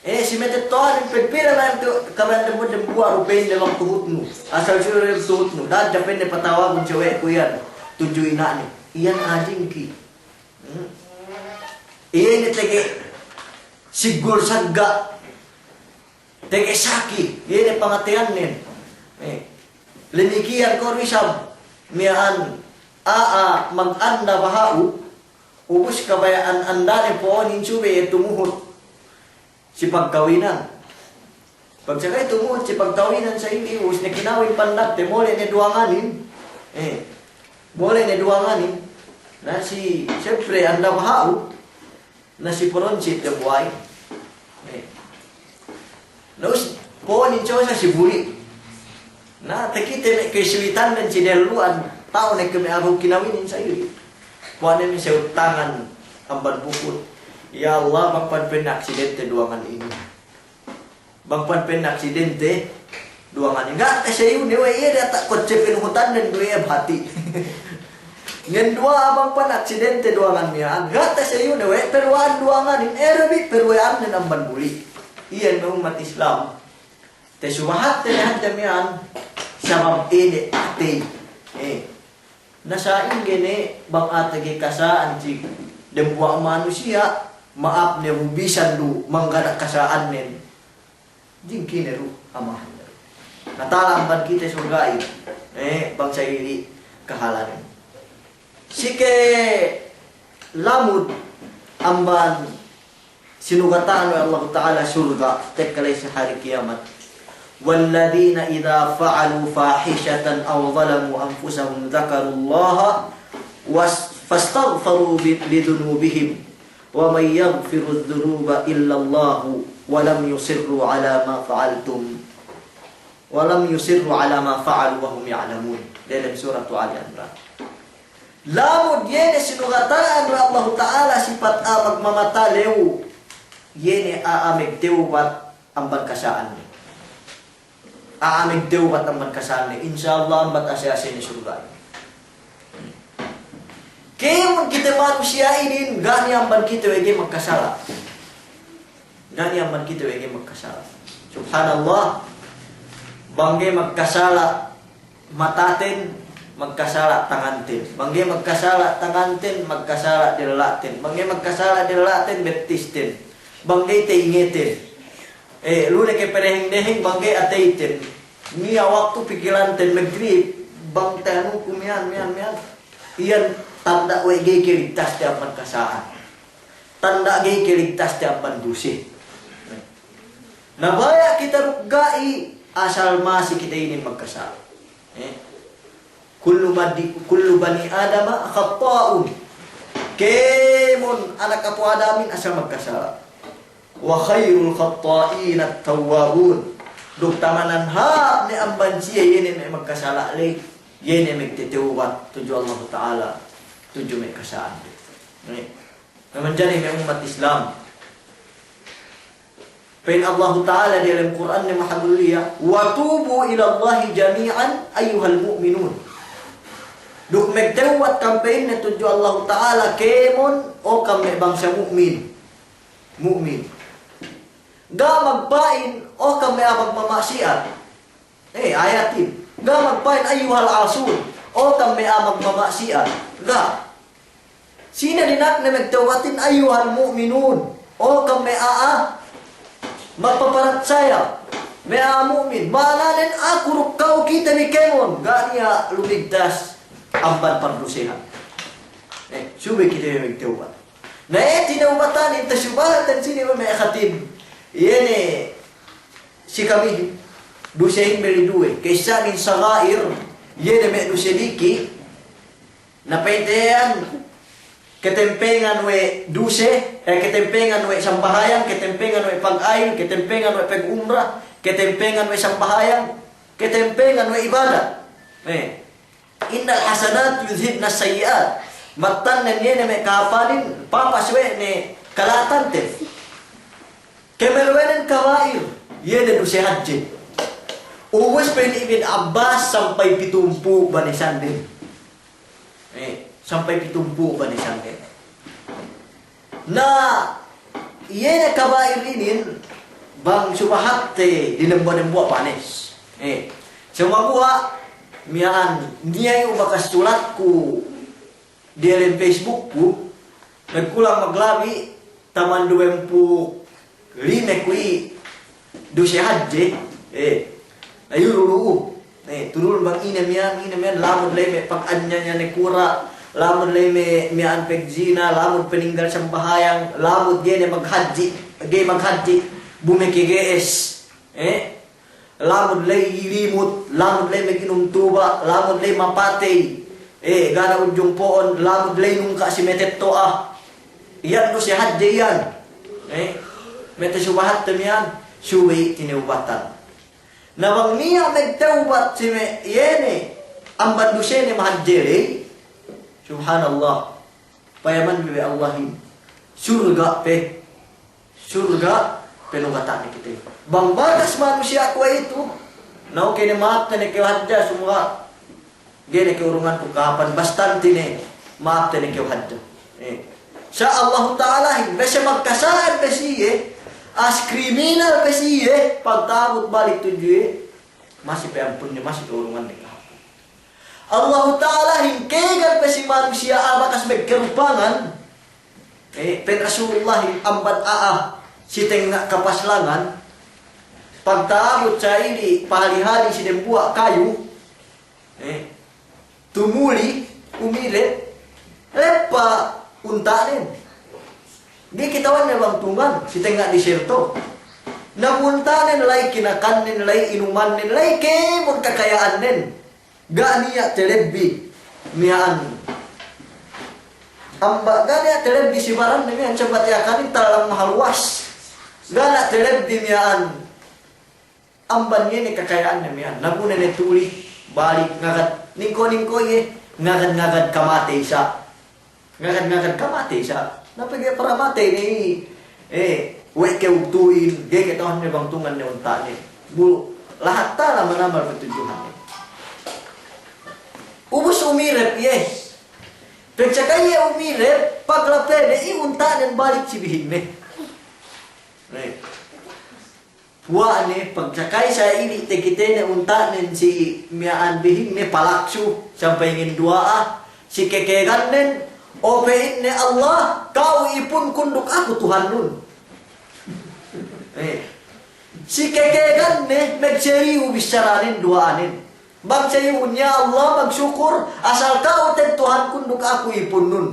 si metetoan pagpira na kabayaan dembuah rupain dalam tuhut nu asal sila rin tuhut nu dan depende patawagon cewek kuyan tujuh ina ni iyan ajing ki iyan tege sigul sagga tege saki iyan pangatian nin linikian ko risab mian mag-anda bahau ubus kabayaan andane po ninsube tumuhot si pagkawinan. Pag sakay tumuhot si pagkawinan sa ilius na kinawin pandak te mole ni duanganin. Mole ni duanganin na si siyempre anda bahao na si poronsit te buhay. Naus po nincho sa si buri. Na takite me kesuitan dan si deluan tao na kami araw kinawinin sa ili. Kuanin ni sa utangan ang bukod. Ya Allah, bangpan aksidente duangan ini. Bangpan aksidente duangan ini. Enggak kasi yun, iya dia tak konsepin hutan dan dua hati. Ngan dua bangpan aksidente duangan niya. Enggak kasi yun, peruan duangan ini. Lebih peruan dan amban buli. Iyan ng umat Islam. Te sumahat tinahan damian sabab ini ati. Nasa ingene bang atagi kasaan si dembuang manusia. Maaf ne bubisan lu mangganak kasaan nen jingkin ru amah natalamban kita surgai bangsa ini kahalan sike lamud amban sinugataan oleh Allah Ta'ala surga tekale sa hari kiamat walladina idza fa'alu fahishatan aw zalamu anfusahum dzakarullaha fastaghfaru lidunubihim wa may yaghfiru adh-dhunuba illa Allah wa lam yusirru ala ma fa'altum wa lam yusirru ala ma fa'alu wa hum ya'lamun dalam surah Ali Imran. Lamud yene sinugataan wa Allah Ta'ala sifat amag mamatalew yene aamig tewbat amban kasaan ni aamig tewbat amban kasaan ni insyaallah ambat asya-asya ni surga. Kaya kita manusia ini gani amban kita wege magkasala. Gani amban kita wege magkasala. Subhanallah. Bangge magkasala matatin, magkasala tangantin. Bangge magkasala tangantin, magkasala dilalatin. Bangge magkasala dilalatin, baptistin. Bangge tingitin. Lune ke perehing-dehing bangge ateitin. Niya waktu pikirantin maggrip, bang tanong kumian, mian. Iyan tanda wege keligtas tiap kasaan. Tanda ge keligtas tiap dusi. Nabaya kita rugai asal masih kita ini magkasala. Kullu bani adama khata'un. Kemun anak apu adamin asal magkasala. Wa khairul khata'in at-tawwabun. Duk tamanan ha ni amban siya yene may magkasala le. Yene may titiwat tuju Allah Ta'ala. Tuju may kasaan. Naman dyan may umat Islam. Pain Allah Ta'ala di dalam Quran ni Mahaduliya. Watubu ila Allahi jami'an ayuhal mu'minun. Duk magtawat campaign na tuju Allah Ta'ala kemon o kami bangsa mu'min. Mu'min. Ga magpain o kami magmamaksiat. Ayatin. Ga magpain ayuhal asul o kami magmamaksiat. Ga. Sina dinak na magtawatin ayuhal mu'minun o kami magpaparat saya. May mu'min. Maalanin ako rukaw kita ni kemon. Ga niya lumigtas amban pardusihan. Subi kita yung magtawat. Na tinawatan ito subatan sini may akhatib. Yan si kami dusehin meriduwe. Kaysa nin sagair yan may duseliki na pwedeen ketempengan we duse, ketempengan we sampahayang, ketempengan we pag-ail, ketempengan we pag-umrah, ketempengan we sampahayang, ketempengan we ibadah. Innal hasanat yudhibna sayyi'at. Matan na niya na may kapanin, papaswe ni kalatan te. Kemelwenan kawair, yan na duse hadjin. Uwes pa Ibn Abbas sampai 70 banisan din. Sampai 70 banisan din. Na yan na kawair inin, bang sumahat te dinambo-nambo panis. Sumaguha, miyaan, niya yung bakas sulat ko dia len Facebook ku nagkulang maglabi taman 25 kui dusya haji ayurulu turun bang inamian lamun lay may pag-anya niya ni kura lamun lay may an pegzina lamun peninggal siyang bahayang lamun gene maghaji bumikigees lamun lay limut lamun lay maginom tuba lamun lay mapatay gana ujung poon lamun lay nung ka si metetto iyan do si hadje yan mete subahat temian suwi tiniubatan nawang niya nagtaubat si yene ang bandusene mahadjere subhanallah payaman bibi Allahin surga penugatan ni kita bang batas manusia ko itu nau kene maaf tane ke hadja semua gene ke urungan ko kapan bastante ne maaf tane ke hadja Sya Allah Ta'ala besi magkasaan besi as kriminal besi pagtabot balik tujuh masih peampun niya masih keurungan ni kahapon Allah Ta'ala hingkegan besi manusia abakas magkerupangan pen Rasulullah ambat si tengah kapaslangan pagtabot sa ini pahali-hali si dembuak kayu tumuli umilit lepa untanin di kitawan na bang tungan si tengah diserto namuntanin lay kinakanin lay inumanin lay kemon kakayaan nin ganiya telebi miyaan amba ganiya telebi si baran na miyan sabat yakanin talang mahalwas gana telebi miyaan amban niya ni kakayaan na miyan namunan ni tuli balik ngagad ningko ngagad kamate siya ngagad kamate siya napigay para mate ni wek keuktuin gege tahun ni bang tungan ni unta ni bu lahat ta naman petunjukan ni ubus umirep pencakay umirep paglape ni unta ni balik sibihin ni puwa ni pagcakay sa ini tekite ni unta ni si miaan bihin ni palaksu sampai ingin dua si kekegan nin opein ni Allah kau ipun kunduk aku Tuhan nun si kekegan ni magseriu bisaranin duaanin bang sayunya Allah magsyukur asal kau ten Tuhan kunduk aku ipun nun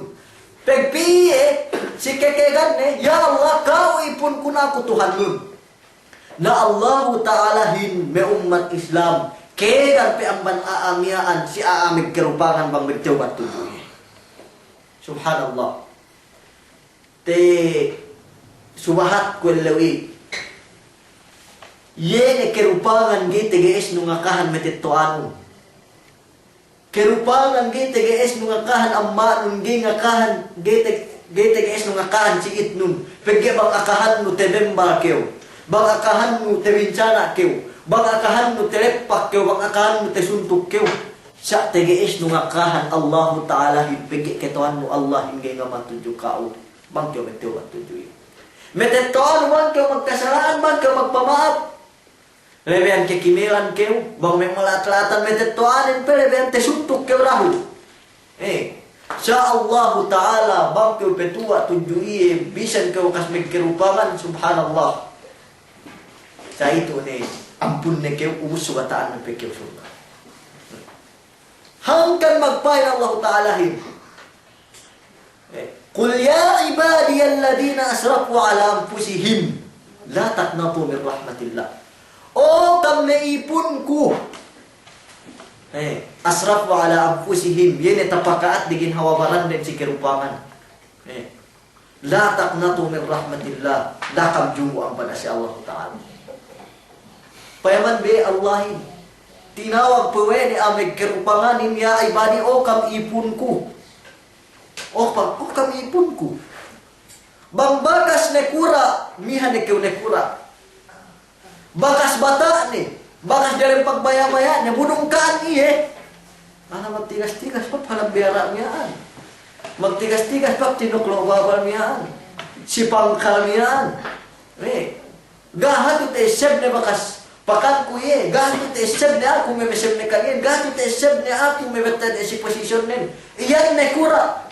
pegpiye si kekegan ni ya Allah kau ipun kun aku Tuhan nun na Allah Ta'ala hin me umat Islam kegan pe amban aamiaan si aamig kerupangan bang magtawbat tujuh subhanallah te subahat kwelawi yene kerupangan gite gees nungakahan metetoanu kerupangan gite gees nungakahan amma nun ngakahan gite gees nungakahan si itnun pegge bang akahan nu tebemba keu bang akahan nu tewincana keu bang akahan nu telepak keu bang akahan nu tesuntuk keu sa tegees nungakahan Allah Ta'ala hipigit ketuan mo Allah hingga nga matuju kao bang kyo metyo matuju metetoan bang kyo magkasaraan bang kyo magpamaap lebean kekimilan kyo bang may malat-latan metetoanin pe lebean tesuntuk kyo rahu sa Allah Ta'ala bang kyo petua tuju bisan kyo kas magkirupangan subhanallah sa ito ni ampun na kyo umusugataan ng pekyo surga hanggang magpahin Allah Ta'ala Qul ya ibadiyalladina asrafu ala anfusihim la taqnatu min rahmatillah o kam naipun ko asrafu ala anfusihim yene tapakaat digin hawabaran din si kerupangan la taqnatu min rahmatillah la kam jumu ang panasi Allah Ta'ala payaman be Allahin tinawag po ni amig kerupanganin ya ibadi o kam ipun ko o kam ipun ko bang bakas nekura mihan nekew nekura bakas bata ni bakas dalam pagbaya-baya ni budungkan magtigas-tigas pa palang biyara miyaan magtigas-tigas pa tinuklo babal miyaan sipangkal miyaan gahat ito isip na bakas pakan ko gato te seb ne ako me mesem ne kangen gato te seb ne ako me betta de si position nen iyan ne kura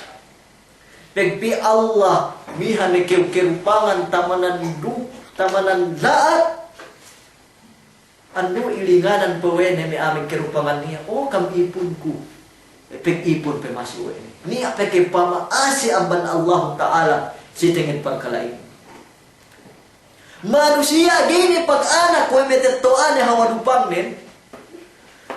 Pegpi Allah mihan kerupangan tamanan laat. Anu ilinganan pawene mi aming kerupangan niya. Oh kam ipunku. Peg-ipun pe masuk ini. Ni apa ke pamaasi amban Allah Ta'ala si tingin pagkalain. Manusia gini pag anak ko metetoan hawa dupang nin.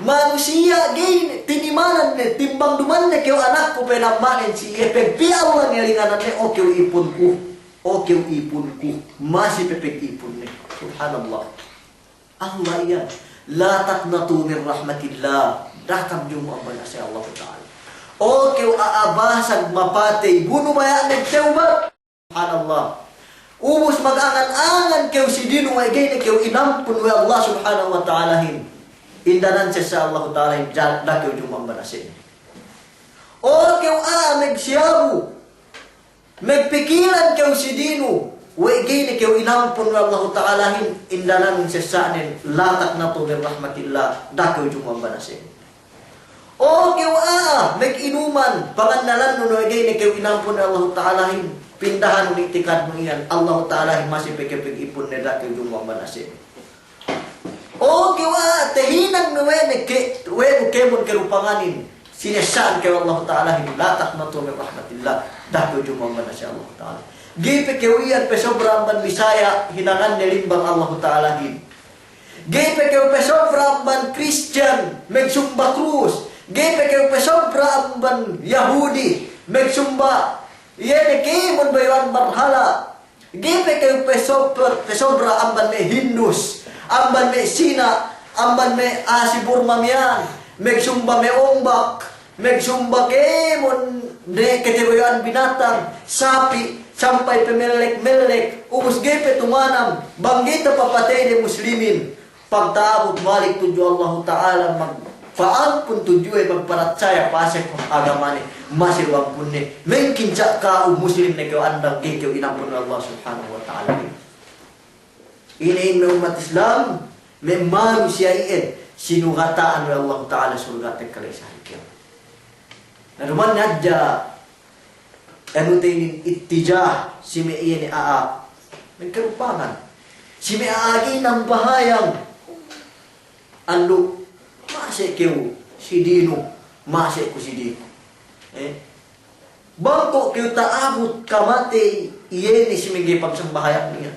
Manusia gini tinimanan ne timbang duman ne keu anak ko penamanin si epeg pi Allah ngelinganan ne o keu ipunku. O keu ipunku. Masih pepeg ipun ne. Subhanallah. Allah ya, la taqnatu min rahmatillah. Dakam jumu ambana si Allah Ta'ala. O keu aabasag mapatay buno maya nagtawba. Subhanallah. Ubus mag-angan-angan keu si dinu ay gayna keu inampun wa Allah Subhanahu wa Ta'ala hin. Indanan sa Allah Ta'ala hin da keu jumu ambana si. O keu megsiyabu. Megpikiran keu si dinu. Wa'igini keu inampun wa Allah Ta'ala hin indanan sesanin la taqnatu min rahmatillah da keu jumu ambana si. O keu meg-inuman pangandalan no wa'igini keu inampun wa Allah Ta'ala hin pindahan ni tikad mo iyan Allah Ta'ala hin masih pekepeg-ipun ne da keu jumu ambana si. O keu tehinan no wa'igini kemon kerupanganin sinesaan keu Allah Ta'ala hin la taqnatu min rahmatillah da keu jumu ambana si Allah Ta'ala. Gipe kewian pesobra ban Bisaya hinangan nelimbang Allah Ta'ala hin. Gipe kew pesobra ban Christian megsumba krus. Gipe kew pesobra ban Yahudi megsumba yene kimon bayan barhala. Gipe kew pesobra amban me Hindus, amban me Sina, amban me Asi Burma miyan, megsumba me ombak, megsumba kimon de ketebayan binatang, sapi sampai pemelek-melek ubus gepe tumanam banggita papatay de muslimin pagtaabot malik tuju Allah Ta'ala magpaampun tuju ay magparatsaya pasek kung agamani masih wampun ne mengkinca ka muslim ne kau andang kau inampun Allah Subhanahu wa Ta'ala. Ini umat Islam manusia iin sinugataan oleh Allah Ta'ala surga tekalisari kau. Naruman nadja anu tinin ittijah si meiya ni aa nagkarupangan si meagi ng bahayang ando masih keu si dino masih ko si dino bangko keu taabot kamate iye ni si minggi pagsambahayang niya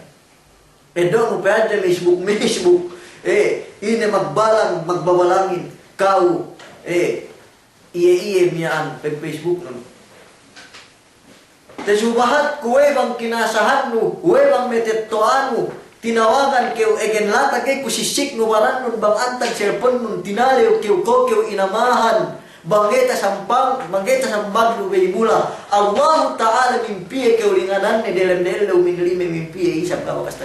doon upayad na Facebook ini magbalang magbabalangin kau iye miyaan pag Facebook nun. Tesubahat kuwe bang kinasahan no, kuwe bang metettoan no, tinawagan keu egen lata kay kusisik no waran nun bang antag cellphone nun tinaliw keu ko keu inamahan banggeta sambag no mula Allah Ta'ala mimpi keu linganan ni delem minlime mimpi isab ka bakas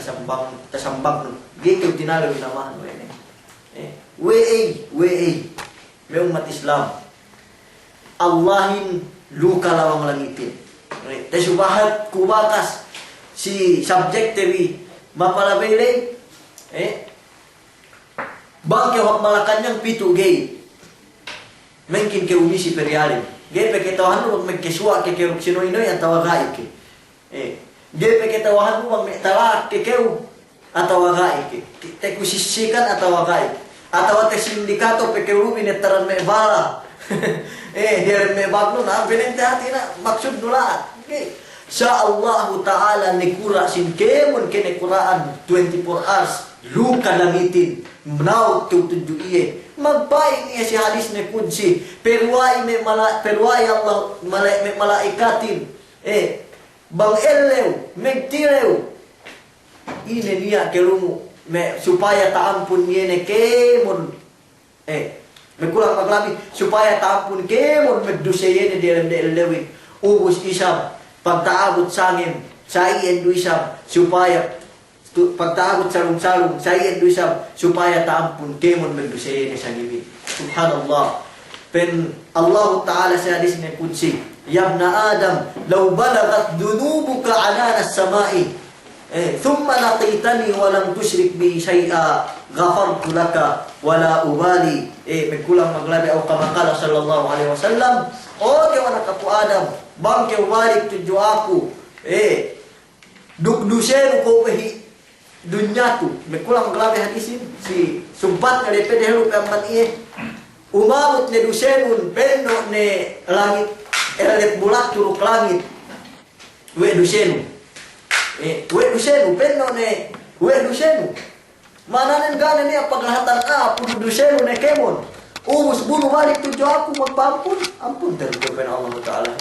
tasambag no ge keu tinaliw inamahan no ene we umat Islam Allahin luka lawang langitin. Tesubahat kubakas si subject tewi mapalabele bangke wak malakanyang pitu gay mungkin ke umisi perialim gay peketawahan mo wag magkeswa ke keruk sinoy-noy ang tawagay ke gay peketawahan mo wag talak ke kew ang tawagay ke te kusisikan ang tawagay atawa te sindikato pekerumin etaran me bala here me bagno na binente hati na maksud nula sa Allah Ta'ala ni kura sin kemon kene Quran 24 hours luka langitin mnaut tutuju iye magpaing niya si hadis ni kudsi perway Allah malaikatin bang elew megtirew ine niya kelumu supaya taampun niye kemon megkulang maglami supaya taampun kemon megduseye ni dalam delewin ubus isab pagtaabot sangin sa iyan isab supaya pagtaabot salong-salong sa iyan isab supaya taampun kemon megduseye ni sangimin. Subhanallah. Pen Allah Ta'ala sa hadis ni Qudsi, ya ibna Adam law balagat dunubuka anana as-sama'i thumma laqitani wa lam tushrik bi shay'a ghafartu laka wala ubali megkulang maglabi o kama qala sallallahu alaihi wasallam o kaya anak kapu Adam bangke balik tuju aku duk dusen ko behi dunya tu mekulang gelabe hadisin si sumpat ngade pede lu pampat umamut ne dusenun penno ne langit elet bulat turuk langit we dusenu we dusenu penno ne we dusenu mananen gana ni apa gelahatan pudu dusenu ne kemon umus bunuh balik tuju aku magpampun ampun terkepen Allah Ta'ala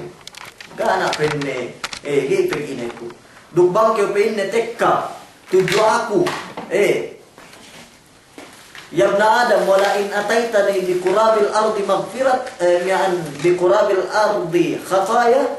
gana penne gitu gini ku duk bangke penne tekka tuju aku ya ibn Adam wala in ataitani bi qurabil ardi maghfirat mi'an bi qurabil ardi khataya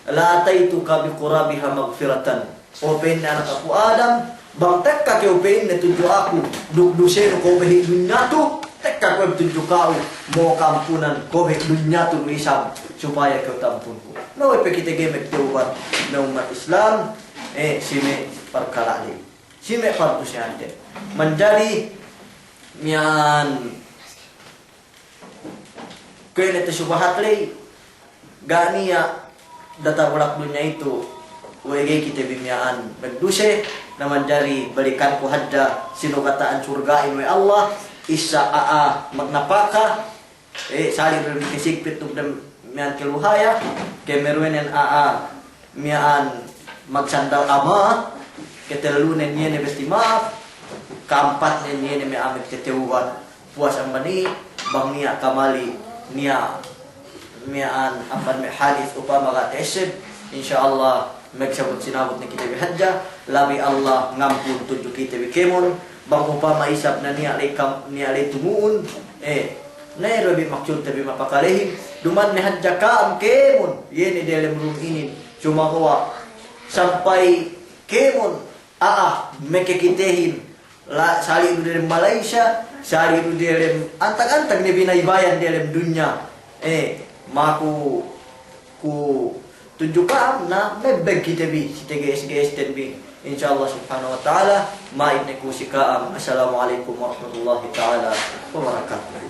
la ataituka bi qurabiha maghfiratan o penne anak aku Adam bang tekka ke penne tuju aku duk dusen ko behi dunya tu tekka ko tuju kau mau kampunan ko behi dunya tu misam supaya kau tampunku no pe kita gemek teubat na umat Islam sime perkalali sime fardu syahada menjadi mian kene te syubhat le gania data bolak dunia itu wege kita bimiaan berduse na menjadi balikan ku hadda sino kataan surga we Allah isa magnapaka sali berkisik pituk dem mian keluhaya kemeruenen mian magsandal ama ketelunen yene besti maaf keempat yene me amit keteuwan puas ambani bang nia kamali nia mian amban me hadis upama ka teseb insyaallah magsabut sinabut ni kita bihajja labi Allah ngampun tuju kita bikemon bang upama isap na nia le tumuun nay rabi maksud tabi mapakalehim duman ni hajja kaam kemun yene dalam room ini cuma huwa sampai kemun mekekitehin la sali dalam Malaysia sali dalam antag-antag ni binaybayan dalam dunya maku ku tuju kaam na mebeg kita bi sitege ten bi insyaallah subhanahu wa taala maid ne ku sikaam assalamualaikum warahmatullahi taala wabarakatuh.